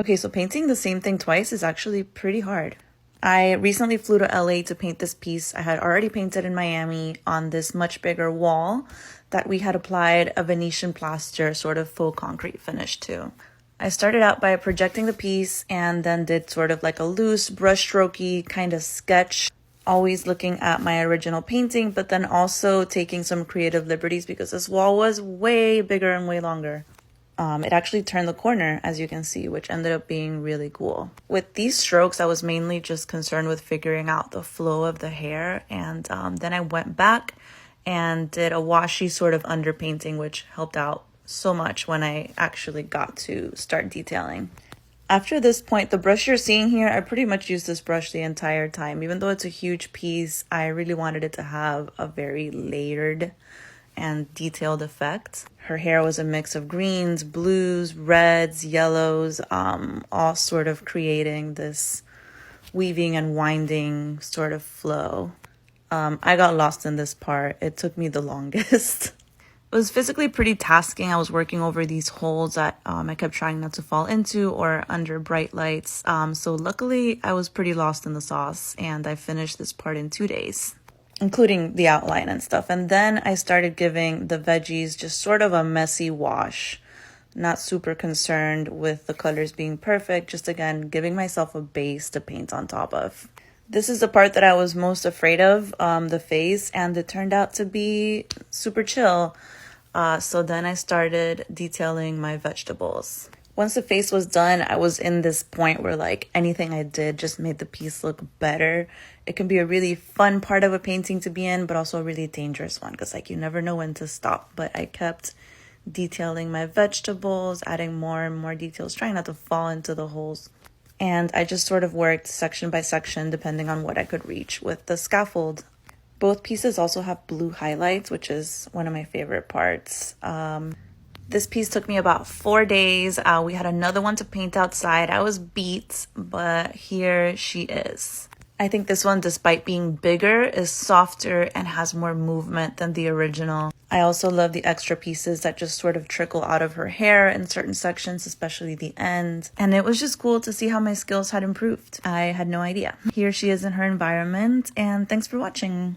Okay, so painting the same thing twice is actually pretty hard. I recently flew to LA to paint this piece I had already painted in Miami on this much bigger wall that we had applied a Venetian plaster sort of faux concrete finish to. I started out by projecting the piece and then did sort of like a loose brushstrokey kind of sketch, always looking at my original painting, but then also taking some creative liberties because this wall was way bigger and way longer. It actually turned the corner, as you can see, which ended up being really cool. With these strokes, I was mainly just concerned with figuring out the flow of the hair, and then I went back and did a washy sort of underpainting, which helped out so much when I actually got to start detailing. After this point, the brush you're seeing here, I pretty much used this brush the entire time. Even though it's a huge piece, I really wanted it to have a very layered and detailed effect. Her hair was a mix of greens, blues, reds, yellows, all sort of creating this weaving and winding sort of flow. I got lost in this part. It took me the longest. It was physically pretty tasking. I was working over these holes that I kept trying not to fall into or under bright lights. So luckily, I was pretty lost in the sauce, and I finished this part in 2 days, including the outline and stuff. And then I started giving the veggies just sort of a messy wash. Not super concerned with the colors being perfect, just again, giving myself a base to paint on top of. This is the part that I was most afraid of, the face, and it turned out to be super chill. So then I started detailing my vegetables. Once the face was done, I was in this point where like anything I did just made the piece look better. It can be a really fun part of a painting to be in, but also a really dangerous one because like you never know when to stop. But I kept detailing my vegetables, adding more and more details, trying not to fall into the holes. And I just sort of worked section by section depending on what I could reach with the scaffold. Both pieces also have blue highlights, which is one of my favorite parts. This piece took me about 4 days. We had another one to paint outside. I was beat, but here she is. I think this one, despite being bigger, is softer and has more movement than the original. I also love the extra pieces that just sort of trickle out of her hair in certain sections, especially the end. And it was just cool to see how my skills had improved. I had no idea. Here she is in her environment, and thanks for watching.